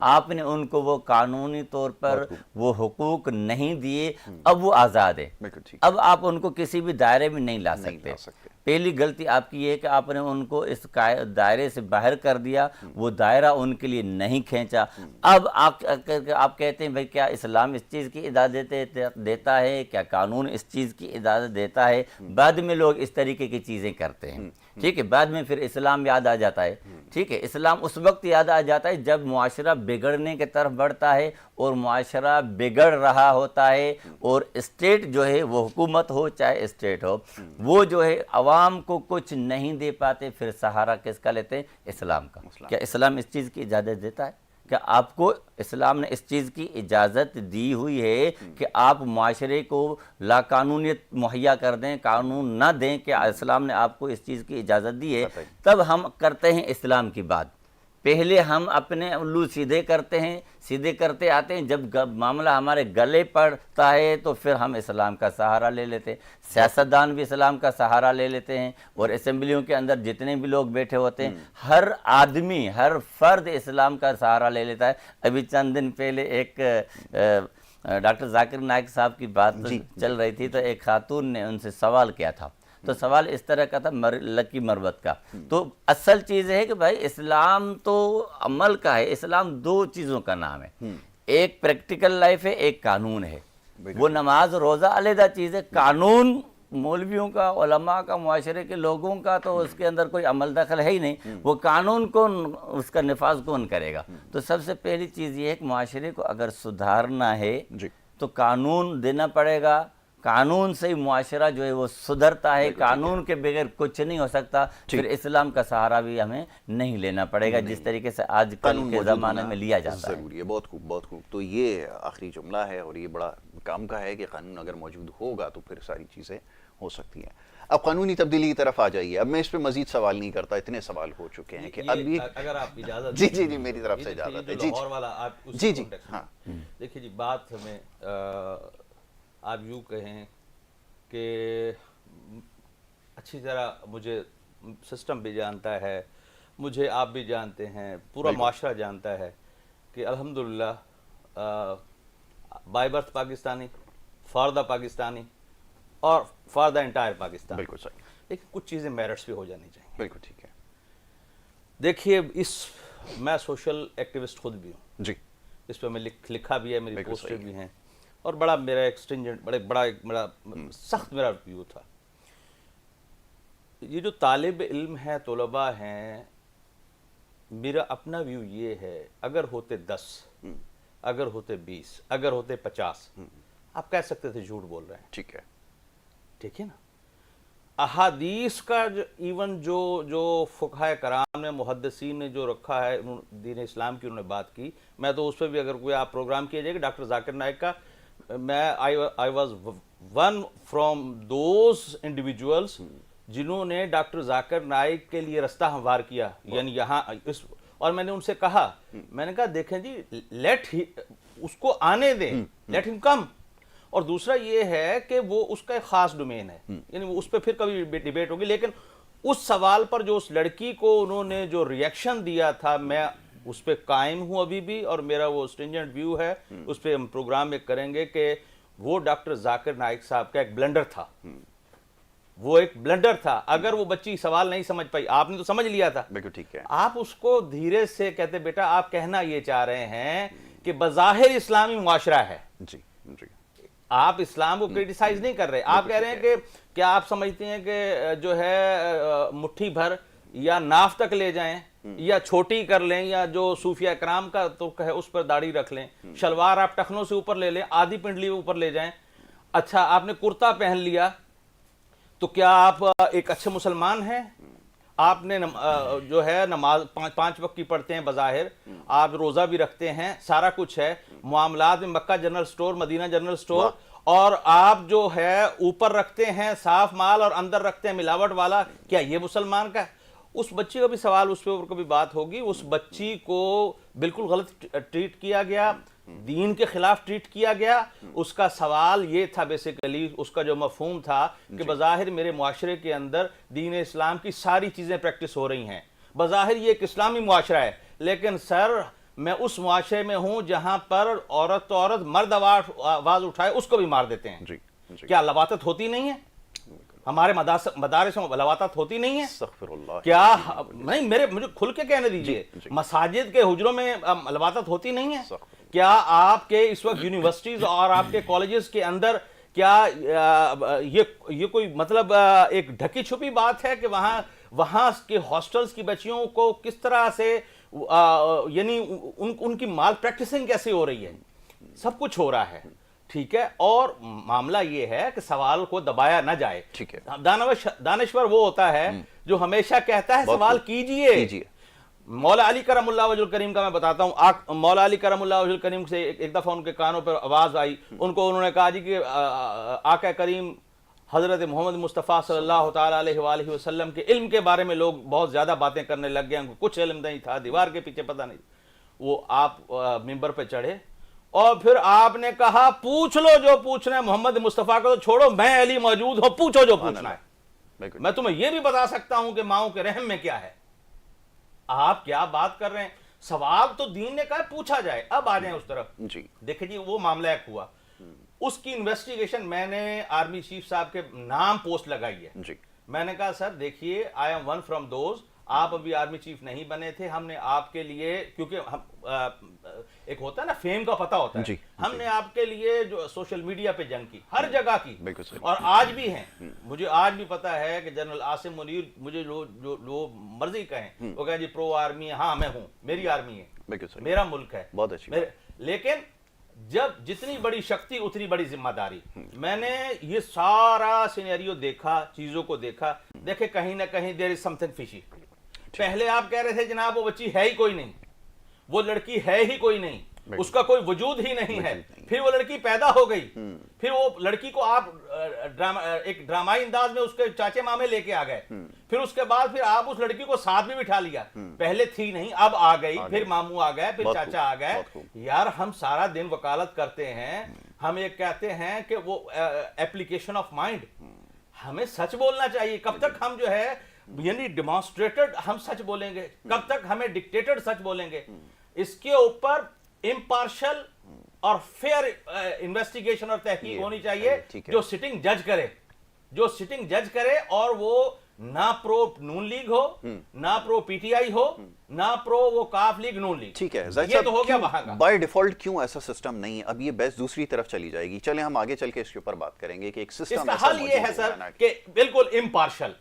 آپ نے ان کو وہ قانونی طور پر وہ حقوق نہیں دیے، اب وہ آزاد ہے، بالکل ٹھیک، اب آپ ان کو کسی بھی دائرے میں نہیں لا سکتے۔ پہلی غلطی آپ کی یہ ہے کہ آپ نے ان کو اس دائرے سے باہر کر دیا، وہ دائرہ ان کے لیے نہیں کھینچا۔ اب آپ کہتے ہیں بھئی کیا اسلام اس چیز کی اجازت دیتا ہے، کیا قانون اس چیز کی اجازت دیتا ہے؟ بعد میں لوگ اس طریقے کی چیزیں کرتے ہیں، ٹھیک ہے، بعد میں پھر اسلام یاد آ جاتا ہے، ٹھیک ہے، اسلام اس وقت یاد آ جاتا ہے جب معاشرہ بگڑنے کی طرف بڑھتا ہے، اور معاشرہ بگڑ رہا ہوتا ہے، اور اسٹیٹ جو ہے وہ حکومت ہو چاہے اسٹیٹ ہو، وہ جو ہے عوام کو کچھ نہیں دے پاتے، پھر سہارا کس کا لیتے ہیں؟ اسلام کا۔ کیا اسلام اس چیز کی اجازت دیتا ہے؟ کیا آپ کو اسلام نے اس چیز کی اجازت دی ہوئی ہے کہ آپ معاشرے کو لا قانونیت مہیا کر دیں، قانون نہ دیں؟ کہ اسلام نے آپ کو اس چیز کی اجازت دی ہے؟ تب ہم کرتے ہیں اسلام کی بات، پہلے ہم اپنے الو سیدھے کرتے ہیں، سیدھے کرتے آتے ہیں، جب معاملہ ہمارے گلے پڑتا ہے تو پھر ہم اسلام کا سہارا لے لیتے ہیں، سیاستدان بھی اسلام کا سہارا لے لیتے ہیں، اور اسمبلیوں کے اندر جتنے بھی لوگ بیٹھے ہوتے ہیں، ہر آدمی، ہر فرد اسلام کا سہارا لے لیتا ہے۔ ابھی چند دن پہلے ایک ڈاکٹر ذاکر نائک صاحب کی بات چل رہی تھی، تو ایک خاتون نے ان سے سوال کیا تھا، تو سوال اس طرح کا تھا لکی مربت کا۔ تو اصل چیز ہے کہ بھائی اسلام تو عمل کا ہے، اسلام دو چیزوں کا نام ہے، ایک پریکٹیکل لائف ہے، ایک قانون ہے۔ وہ نماز روزہ علیحدہ چیز ہے، قانون مولویوں کا، علماء کا، معاشرے کے لوگوں کا تو اس کے اندر کوئی عمل دخل ہے ہی نہیں، وہ قانون کون، اس کا نفاذ کون کرے گا؟ تو سب سے پہلی چیز یہ ہے کہ معاشرے کو اگر سدھارنا ہے تو قانون دینا پڑے گا، قانون سے ہی معاشرہ جو ہے وہ سدھرتا ہے، قانون کے بغیر کچھ نہیں ہو سکتا۔ پھر اسلام کا سہارا بھی ہمیں نہیں لینا پڑے گا جس طریقے سے آج کل کے زمانے میں لیا جاتا ہے۔ ضروری ہے، بہت خوب، بہت خوب۔ تو یہ آخری جملہ ہے اور یہ بڑا کام کا ہے کہ قانون اگر موجود ہوگا تو پھر ساری چیزیں ہو سکتی ہیں۔ اب قانونی تبدیلی کی طرف آ جائیے، اب میں اس پہ مزید سوال نہیں کرتا، اتنے سوال ہو چکے ہیں کہ اب یہ اگر آپ اجازت جی جی جی میری طرف سے اجازت ہے، جی لاہور والا آپ جی جی ہاں دیکھیے جی، بات ہمیں آپ یوں کہیں کہ اچھی طرح مجھے سسٹم بھی جانتا ہے، مجھے آپ بھی جانتے ہیں، پورا معاشرہ جانتا ہے کہ الحمدللہ by birth Pakistani, for the Pakistani, اور فار دا انٹائر پاکستان۔ بالکل صحیح، لیکن کچھ چیزیں میرٹس بھی ہو جانی چاہیے۔ بالکل ٹھیک ہے۔ دیکھیے میں سوشل ایکٹیوسٹ خود بھی ہوں جی، اس پہ میں لکھا بھی ہے، میری پوسٹیں بھی ہیں، اور بڑا میرا ایکسٹینجنٹ بڑا سخت میرا ویو تھا۔ یہ جو طالب علم ہیں، طلباء ہیں، میرا اپنا ویو یہ ہے، اگر ہوتے 10، اگر ہوتے 20، اگر ہوتے 50، آپ کہہ سکتے تھے جھوٹ بول رہے ہیں، ٹھیک ہے، ٹھیک ہے نا؟ احادیث کا ایون جو فقہائے کرام نے، محدثین نے جو رکھا ہے، دین اسلام کی انہوں نے بات کی، میں تو اس پہ بھی اگر کوئی آپ پروگرام کیا جائے گا ڈاکٹر ذاکر نائک کا، میں I was one from those individuals جنہوں نے ڈاکٹر ذاکر نائک کے لیے رستہ ہموار کیا، یعنی یہاں اور میں نے ان سے کہا، میں نے کہا دیکھیں جی، اس کو آنے دیں، لیٹ ہم کم۔ اور دوسرا یہ ہے کہ وہ اس کا ایک خاص ڈومین ہے، یعنی اس پہ پھر کبھی ڈیبیٹ ہوگی، لیکن اس سوال پر جو اس لڑکی کو انہوں نے جو ریئیکشن دیا تھا، میں اس پہ قائم ہوں ابھی بھی، اور میرا وہ اسٹرینجنٹ ویو ہے، اس پہ ہم پروگرام میں کریں گے کہ وہ ڈاکٹر ذاکر نائک صاحب کا ایک بلنڈر تھا، وہ ایک بلنڈر تھا۔ اگر وہ بچی سوال نہیں سمجھ پائی، آپ نے تو سمجھ لیا تھا، بالکل ٹھیک ہے، آپ اس کو دھیرے سے کہتے بیٹا آپ کہنا یہ چاہ رہے ہیں کہ بظاہر اسلامی معاشرہ ہے، جی جی، آپ اسلام کو کریٹیسائز نہیں کر رہے، آپ کہہ رہے ہیں کہ کیا آپ سمجھتے ہیں کہ جو ہے مٹھی بھر یا ناف تک لے جائیں، یا چھوٹی کر لیں، یا جو صوفیہ کرام کا تو ہے اس پر داڑھی رکھ لیں، شلوار آپ ٹخنوں سے اوپر لے لیں، آدھی پنڈلی اوپر لے جائیں، اچھا آپ نے کرتا پہن لیا تو کیا آپ ایک اچھے مسلمان ہیں؟ آپ نے جو ہے نماز 5 وقت کی پڑھتے ہیں بظاہر، آپ روزہ بھی رکھتے ہیں، سارا کچھ ہے، معاملات میں مکہ جنرل سٹور، مدینہ جنرل سٹور، اور آپ جو ہے اوپر رکھتے ہیں صاف مال اور اندر رکھتے ہیں ملاوٹ والا، کیا یہ مسلمان کا ہے؟ اس بچی کا بھی سوال، اس پہ اوپر کبھی بات ہوگی، اس بچی کو بالکل غلط ٹریٹ کیا گیا، دین کے خلاف ٹریٹ کیا گیا۔ اس کا سوال یہ تھا بیسیکلی، اس کا جو مفہوم تھا کہ بظاہر میرے معاشرے کے اندر دین اسلام کی ساری چیزیں پریکٹس ہو رہی ہیں، بظاہر یہ ایک اسلامی معاشرہ ہے، لیکن سر میں اس معاشرے میں ہوں جہاں پر عورت تو عورت، مرد آواز اٹھائے اس کو بھی مار دیتے ہیں. جی جی کیا لواطت ہوتی نہیں ہے؟ ہمارے مدارس میں لواطت ہوتی نہیں ہے؟ استغفر اللہ. کیا نہیں، مجھے کھل کے کہنے دیجئے، مساجد کے حجروں میں لواطت ہوتی نہیں ہے؟ کیا آپ کے اس وقت یونیورسٹیز اور آپ کے کالجز کے اندر کیا یہ کوئی مطلب ایک ڈھکی چھپی بات ہے کہ وہاں کے ہاسٹلز کی بچیوں کو کس طرح سے یعنی ان کی مال پریکٹسنگ کیسے ہو رہی ہے؟ سب کچھ ہو رہا ہے، ٹھیک ہے. اور معاملہ یہ ہے کہ سوال کو دبایا نہ جائے. ٹھیک ہے. دانشور وہ ہوتا ہے جو ہمیشہ کہتا ہے سوال کیجئے. مولا علی کرم اللہ وجہ الکریم کا میں بتاتا ہوں. مولا علی کرم اللہ وجہ الکریم سے ایک دفعہ ان کے کانوں پر آواز آئی، انہوں نے کہا جی کہ آقا کریم حضرت محمد مصطفیٰ صلی اللہ تعالیٰ علیہ وآلہ وسلم کے علم کے بارے میں لوگ بہت زیادہ باتیں کرنے لگ گئے، کچھ علم نہیں تھا، دیوار کے پیچھے پتہ نہیں. وہ آپ ممبر پہ چڑھے اور پھر آپ نے کہا پوچھ لو جو پوچھنا ہے، محمد مصطفیٰ کو تو چھوڑو، میں علی موجود ہوں، پوچھو جو پوچھنا ہے. میں تمہیں یہ بھی بتا سکتا ہوں کہ ماؤں کے رحم میں کیا ہے. آپ کیا بات کر رہے ہیں؟ سوال تو دین نے کہا پوچھا جائے. اب آ جائیں اس طرف. دیکھیں جی وہ معاملہ ایک ہوا، اس کی انویسٹیگیشن میں نے آرمی چیف صاحب کے نام پوسٹ لگائی ہے. میں نے کہا سر دیکھیے I am one from those, آپ ابھی آرمی چیف نہیں بنے تھے، ہم نے آپ کے لیے، کیونکہ ایک ہوتا ہے نا فیم کا پتہ ہوتا ہے، ہم نے آپ کے لیے جو سوشل میڈیا پہ جنگ کی، ہر جگہ کی، اور آج بھی ہیں. مجھے آج بھی پتا ہے کہ جنرل عاصم منیر مجھے جو مرضی کہیں، وہ کہیں جی پرو آرمی ہے، ہاں میں ہوں، میری آرمی ہے، میرا ملک ہے، بہت اچھی. لیکن جب جتنی بڑی شکتی اتنی بڑی ذمہ داری. میں نے یہ سارا سینیریو دیکھا، چیزوں کو دیکھا، دیکھے کہیں نہ کہیں دیر از سم تھنگ فشی. پہلے آپ کہہ رہے تھے جناب وہ بچی ہے ہی کوئی نہیں، وہ لڑکی ہے ہی کوئی نہیں، اس کا کوئی وجود ہی نہیں ہے. پھر وہ لڑکی پیدا ہو گئی، پھر وہ لڑکی کو آپ ایک ڈرامائی انداز میں اس کے چاچے مامے لے کے آ گئے، پھر اس کے بعد پھر آپ اس لڑکی کو ساتھ بھی بٹھا لیا. پہلے تھی نہیں، اب آ گئی، پھر ماموں آ گئے، پھر چاچا آ گئے. یار ہم سارا دن وکالت کرتے ہیں، ہم ایک کہتے ہیں کہ وہ ایپلیکیشن آف مائنڈ، ہمیں سچ بولنا چاہیے. کب تک ہم جو ہے یعنی ڈیمانسٹریٹڈ ہم سچ بولیں گے؟ کب تک ہمیں ڈکٹیٹڈ سچ بولیں گے؟ اس کے اوپر امپارشل اور فیئر انویسٹیگیشن اور تحقیق ہونی چاہیے، جو سٹنگ جج کرے، اور وہ نہ پرو نون لیگ ہو، نہ پرو پی ٹی آئی ہو، نہ پرو وہ کاف لیگ نون لیگ. ٹھیک ہے. یہ تو ہو گیا وہاں کا. بائی ڈیفالٹ کیوں ایسا سسٹم نہیں ہے؟ اب یہ بحث دوسری طرف چلی جائے گی. چلیں ہم آگے چل کے اس کے اوپر بات کریں گے کہ ایک سسٹم اس کا حل یہ ہے سر کہ بالکل امپارشل.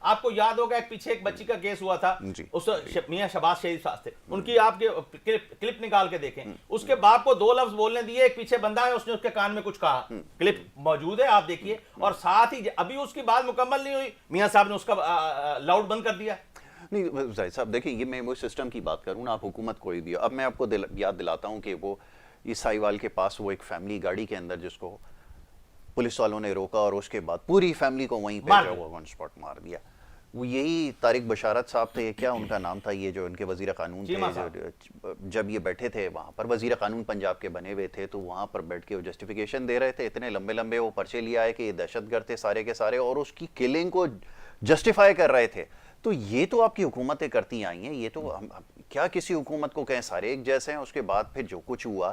آپ کو یاد ہوگا پیچھے ایک بچی کا کیس ہوا تھا، اس میاں شہباز شریف صاحب تھے، ان کی آپ کے کلپ نکال کے دیکھیں. اس کے باپ کو 2 لفظ بولنے دیے، ایک پیچھے بندہ ہے، اس نے اس کے کان میں کچھ کہا، کلپ موجود ہے آپ دیکھیے. اور ساتھ ہی ابھی اس کی بات مکمل نہیں ہوئی، میاں صاحب نے اس کا لاؤڈ بند کر دیا. نہیں زاہد صاحب دیکھیں، یہ میں وہ سسٹم کی بات کروں نا، آپ حکومت کوئی بھی. اب میں آپ کو یاد دلاتا ہوں کہ وہ عیسائی وال کے پاس وہ ایک فیملی گاڑی کے اندر جس کو پولیس والوں نے روکا اور اس کے بعد پوری فیملی کو وہیں پہ جو ون سپاٹ مار دیا. وہ یہی طارق بشارت صاحب تھے، کیا ان کا نام تھا، یہ جو ان کے وزیر قانون تھے، جب یہ بیٹھے تھے وہاں پر، وزیر قانون پنجاب کے بنے ہوئے تھے، تو وہاں پر بیٹھ کے وہ جسٹیفیکیشن دے رہے تھے. اتنے لمبے لمبے وہ پرچے لیا ہے کہ یہ دہشت گرد تھے سارے کے سارے، اور اس کی کلنگ کو جسٹیفائی کر رہے تھے. تو یہ تو آپ کی حکومتیں کرتی آئی ہیں. یہ تو کیا کسی حکومت کو کہیں سارے ایک جیسے ہیں؟ اس کے بعد پھر جو کچھ ہوا،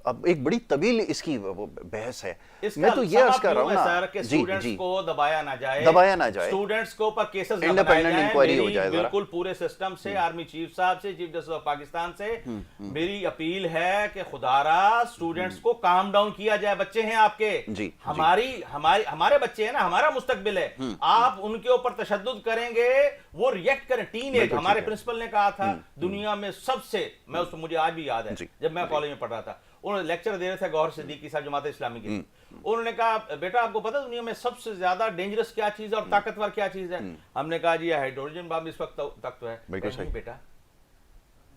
اب ایک بڑی طویل اس کی بحث ہے. میں تو یہ عرض کر رہا ہوں نا کہ اسٹوڈنٹس کو دبایا نہ جائے، اسٹوڈنٹس کو پر کیسز نہ بنائے جائیں. بالکل پورے سسٹم سے، آرمی چیف صاحب سے، چیف جسٹس آف پاکستان سے میری اپیل ہے کہ خدا را اسٹوڈنٹس کو کام ڈاؤن کیا جائے. بچے ہیں آپ کے، ہمارے بچے ہیں نا، ہمارا مستقبل ہے. آپ ان کے اوپر تشدد کریں گے، وہ ریئیکٹ کریں. ٹین ایج، ہمارے پرنسپل نے کہا تھا دنیا میں سب سے، مجھے آج بھی یاد ہے جب میں کالج میں پڑھ رہا تھا، انہوں نے لیکچر دے رہے تھے گوہر صدیقی صاحب جماعت اسلامی کے، انہوں نے کہا بیٹا آپ کو پتا دنیا میں سب سے زیادہ ڈینجرس کیا چیز ہے اور طاقتور کیا چیز ہے؟ ہم نے کہا جی ہائیڈروجن بم اس وقت تک تو ہے. نہیں بیٹا،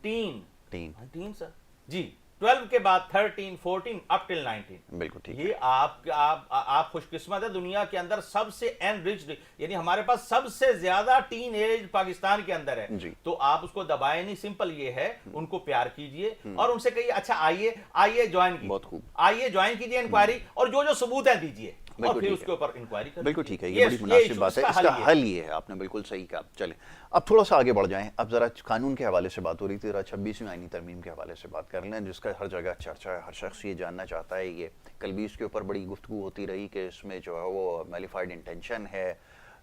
ٹین سر جی، 12 کے بعد 13 14 اپ ٹل 19. بالکل ٹھیک. یہ آپ خوش قسمت ہے، دنیا کے اندر سب سے انریچڈ، یعنی ہمارے پاس سب سے زیادہ ٹین ایج پاکستان کے اندر ہے. تو آپ اس کو دبائے نہیں. سمپل یہ ہے، ان کو پیار کیجئے اور ان سے کہیے اچھا آئیے جوائن کیجئے، آئیے جوائن کیجئے انکوائری، اور جو ثبوت ہیں دیجئے. اور پھر اس کے اوپر انکوائری کریں. بالکل ٹھیک ہے, یہ بڑی مناسب بات ہے, اس کا حل یہ ہے, آپ نے بالکل صحیح کہا. چلیں اب تھوڑا سا آگے بڑھ جائیں, اب ذرا قانون کے حوالے سے بات ہو رہی تھی, ذرا 26ویں آئینی ترمیم کے حوالے سے بات کر لیں, جس کا ہر جگہ چرچا ہے, ہر شخص یہ جاننا چاہتا ہے. یہ کل بھی اس کے اوپر بڑی گفتگو ہوتی رہی کہ اس میں جو ہے وہ میلیفائڈ انٹینشن ہے,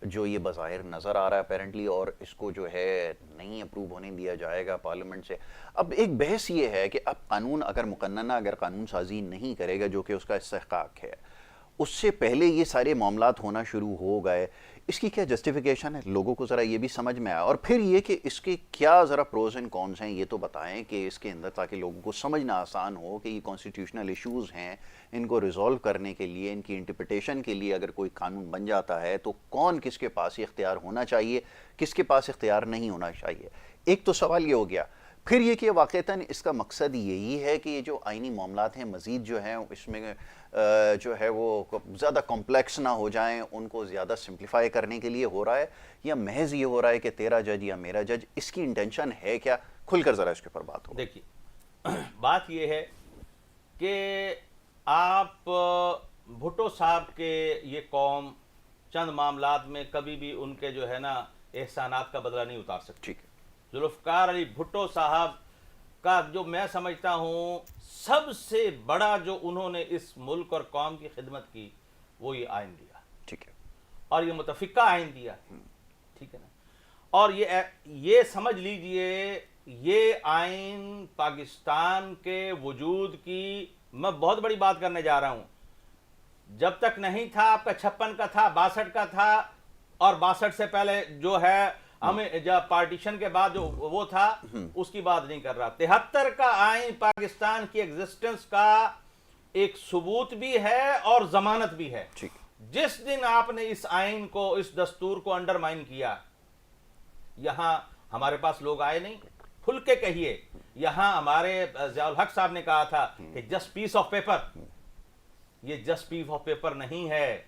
جو یہ بظاہر نظر آ رہا ہے اپیرنٹلی, اور اس کو جو ہے نہیں اپروو ہونے دیا جائے گا پارلیمنٹ سے. اب ایک بحث یہ ہے کہ اب قانون اگر مقننہ اگر قانون سازی نہیں کرے گا, جو کہ اس کا استحقاق ہے, اس سے پہلے یہ سارے معاملات ہونا شروع ہو گئے, اس کی کیا جسٹیفیکیشن ہے, لوگوں کو ذرا یہ بھی سمجھ میں آیا, اور پھر یہ کہ اس کے کیا ذرا پروز اینڈ کونس ہیں یہ تو بتائیں کہ اس کے اندر, تاکہ لوگوں کو سمجھنا آسان ہو کہ یہ کانسٹیٹیوشنل ایشوز ہیں, ان کو ریزولو کرنے کے لیے, ان کی انٹرپریٹیشن کے لیے اگر کوئی قانون بن جاتا ہے تو کون کس کے پاس یہ اختیار ہونا چاہیے, کس کے پاس اختیار نہیں ہونا چاہیے. ایک تو سوال یہ ہو گیا. پھر یہ کہ واقعتاً اس کا مقصد یہی ہے کہ یہ جو آئینی معاملات ہیں مزید جو ہیں اس میں جو ہے وہ زیادہ کمپلیکس نہ ہو جائیں, ان کو زیادہ سمپلیفائی کرنے کے لیے ہو رہا ہے, یا محض یہ ہو رہا ہے کہ تیرا جج یا میرا جج, اس کی انٹینشن ہے کیا؟ کھل کر ذرا اس کے اوپر بات ہو. دیکھیے بات یہ ہے کہ آپ بھٹو صاحب کے یہ قوم چند معاملات میں کبھی بھی ان کے جو ہے نا احسانات کا بدلہ نہیں اتار سکتی. ٹھیک ہے. ذوالفقار علی بھٹو صاحب کا جو میں سمجھتا ہوں سب سے بڑا جو انہوں نے اس ملک اور قوم کی خدمت کی وہ یہ آئین دیا. ٹھیک ہے. اور یہ متفقہ آئین دیا. ٹھیک ہے نا. اور یہ سمجھ لیجئے یہ آئین پاکستان کے وجود کی, میں بہت بڑی بات کرنے جا رہا ہوں, جب تک نہیں تھا آپ کا 56 کا تھا, 62 کا تھا, اور 62 سے پہلے جو ہے ہمیں جب پارٹیشن کے بعد جو وہ تھا اس کی بات نہیں کر رہا. 73 کا آئین پاکستان کی ایگزسٹنس کا ایک ثبوت بھی ہے اور ضمانت بھی ہے. جس دن آپ نے اس آئین کو, اس دستور کو انڈرمائن کیا, یہاں ہمارے پاس لوگ آئے نہیں, کھل کے کہیے, یہاں ہمارے ضیاء الحق صاحب نے کہا تھا کہ جسٹ پیس آف پیپر, یہ جسٹ پیس آف پیپر نہیں ہے,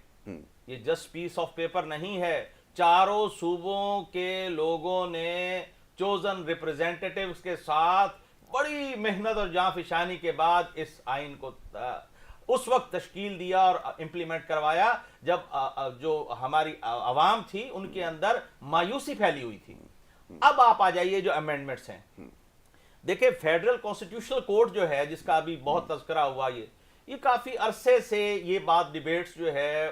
یہ جسٹ پیس آف پیپر نہیں ہے. چاروں صوبوں کے لوگوں نے چوزن ریپریزنٹیٹیوز کے ساتھ بڑی محنت اور جاں فشانی کے بعد اس آئین کو اس وقت تشکیل دیا اور امپلیمنٹ کروایا جب جو ہماری عوام تھی ان کے اندر مایوسی پھیلی ہوئی تھی. اب آپ آ جائیے جو امینڈمنٹس ہیں. دیکھیں فیڈرل کانسٹیٹیوشنل کورٹ جو ہے, جس کا ابھی بہت تذکرہ ہوا, یہ کافی عرصے سے یہ بات ڈیبیٹس جو ہے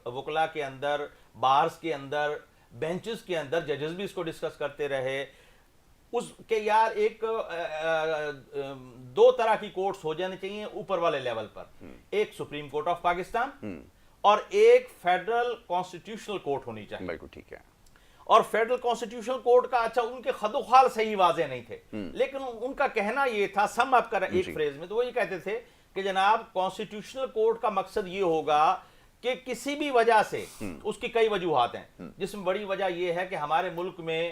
وکلا کے اندر, بارز کے اندر, بینچز کے اندر, ججز بھی اس کو ڈسکس کرتے رہے اس کے یار ایک دو طرح کی کورٹس ہو جانے چاہیے اوپر والے لیول پر. ایک سپریم کورٹ آف پاکستان اور ایک فیڈرل کانسٹیٹیوشنل کورٹ ہونی چاہیے. بالکل ٹھیک ہے. اور فیڈرل کانسٹیٹیوشنل کورٹ کا اچھا ان کے خد و خال صحیح واضح نہیں تھے, لیکن ان کا کہنا یہ تھا, سم اپ کر ایک فریز میں, تو وہ یہ کہتے تھے کہ جناب کانسٹیٹیوشنل کورٹ کا مقصد یہ ہوگا کہ کسی بھی وجہ سے, اس کی کئی وجوہات ہیں, جس میں بڑی وجہ یہ ہے کہ ہمارے ملک میں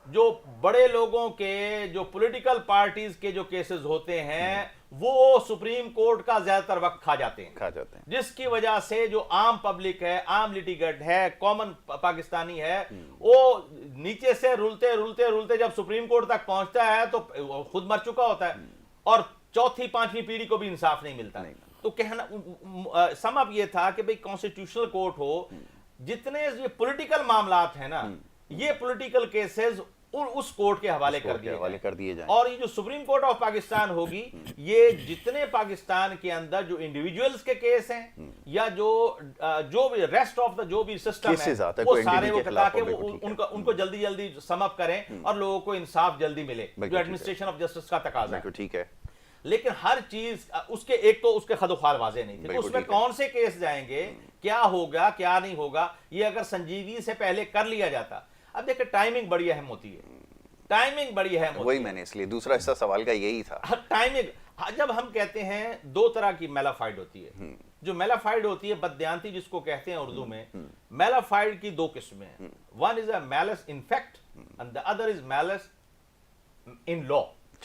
جو بڑے لوگوں کے, جو پولیٹیکل پارٹیز کے جو کیسز ہوتے ہیں وہ سپریم کورٹ کا زیادہ تر وقت کھا جاتے ہیں, جس کی وجہ سے جو عام پبلک ہے, عام لیٹیگنٹ ہے, کامن پاکستانی ہے, وہ نیچے سے رولتے رولتے رولتے جب سپریم کورٹ تک پہنچتا ہے تو خود مر چکا ہوتا ہے اور چوتھی پانچویں پیڑھی کو بھی انصاف نہیں ملتا. تو کہنا سم اپ یہ تھا کہ بھئی کانسٹیٹیوشنل کورٹ ہو, جتنے یہ پولیٹیکل معاملات ہیں نا, یہ پولیٹیکل کیسز اس کورٹ کے حوالے کر دیے جائیں. اور یہ جو سپریم کورٹ آف پاکستان ہوگی, یہ جتنے پاکستان کے اندر جو انڈیویجولز کے کیس ہیں یا جو بھی ریسٹ آف دا جو بھی سسٹم ہے وہ سارے وہ تاکہ ان کو جلدی جلدی سم اپ کریں اور لوگوں کو انصاف جلدی ملے, جو ایڈمنسٹریشن آف جسٹس کا تقاضا ہے. ٹھیک ہے. لیکن ہر چیز اس کے ایک تو اس کے خد و خال واضح نہیں تھے, اس میں کون سے کیس جائیں گے, کیا ہوگا کیا نہیں ہوگا, یہ اگر سنجیدگی سے پہلے کر لیا جاتا. اب دیکھیں ٹائمنگ بڑی اہم ہوتی ہے, ٹائمنگ بڑی اہم ہوتی ہے. وہی میں نے اس لیے دوسرا حصہ سوال کا یہی تھا. ٹائمنگ جب ہم کہتے ہیں دو طرح کی میلافائڈ ہوتی ہے, جو میلافائڈ ہوتی ہے بددیانتی جس کو کہتے ہیں اردو میں, میلافائڈ کی دو قسمیں ہیں. One is a malice in fact and the other is malice in law.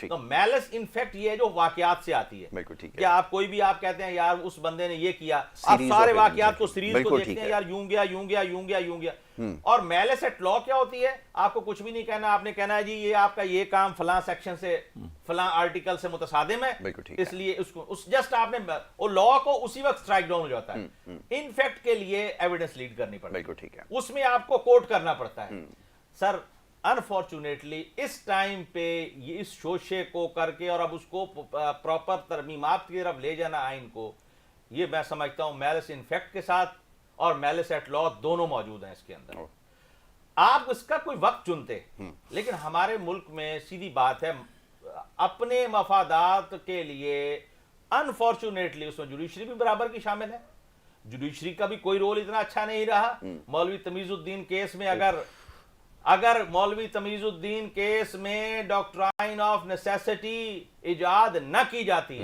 تو میلس انفیکٹ یہ ہے جو واقعات سے آتی ہے. بالکل ٹھیک ہے. کہ آپ کوئی بھی آپ کہتے ہیں یار اس بندے نے یہ کیا, آپ Series سارے of واقعات events کو ہے. سیریز کو بالکل دیکھتے ٹھیک ہیں, ہے. یار یوں گیا یوں گیا یوں گیا یوں گیا. اور میلس ایٹ لا کیا ہوتی ہے, آپ کو کچھ بھی نہیں کہنا, آپ نے کہنا ہے جی یہ آپ کا یہ کام فلاں سیکشن سے فلاں آرٹیکل سے متصادم ہے, بالکل ٹھیک ہے. اس لیے اس کو جسٹ آپ نے وہ لا کو اسی وقت اسٹرائک ڈاؤن ہو جاتا ہے. انفیکٹ کے لیے ایویڈنس لیڈ کرنی پڑتی ہے, بالکل ٹھیک ہے. اس میں آپ کو کوٹ کرنا پڑتا ہے. سر انفارچونیٹلی اس ٹائم پہ یہ اس شوشے کو کر کے اور اب اس کو پراپر ترمیمات کی طرف لے جانا آئین کو, یہ میں سمجھتا ہوں میلس انفیکٹ کے ساتھ اور میلس ایٹ لا دونوں موجود ہیں اس کے اندر. آپ اس کا کوئی وقت چنتے, لیکن ہمارے ملک میں سیدھی بات ہے اپنے مفادات کے لیے انفارچونیٹلی اس میں جوڈیشری بھی برابر کی شامل ہے. جوڈیشری کا بھی کوئی رول اتنا اچھا نہیں رہا. مولوی تمیز الدین کیس میں اگر مولوی تمیز الدین کیس میں ڈاکٹرائن آف نیسیسٹی ایجاد نہ کی جاتی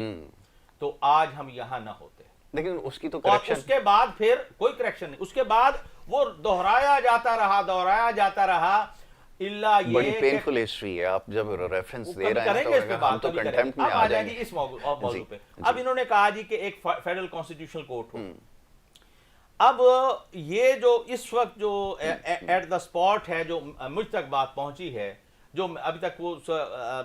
تو آج ہم یہاں نہ ہوتے. لیکن اس کی تو اور کریکشن, اس کے بعد پھر کوئی کریکشن نہیں, اس کے بعد وہ دہرایا جاتا رہا اللہ یہ بڑی پینفل ہسٹری ہے. آپ جب ریفرنس دے رہے ہیں تو ہم تو کنٹمپٹ میں اب آ آ جائیں جائیں گے اس موضوع پہ. اب انہوں نے کہا جی کہ ایک فیڈرل کانسٹیٹیوشنل کورٹ ہو. اب یہ جو اس وقت جو ایٹ دا اسپاٹ ہے, جو مجھ تک بات پہنچی ہے, جو ابھی تک وہ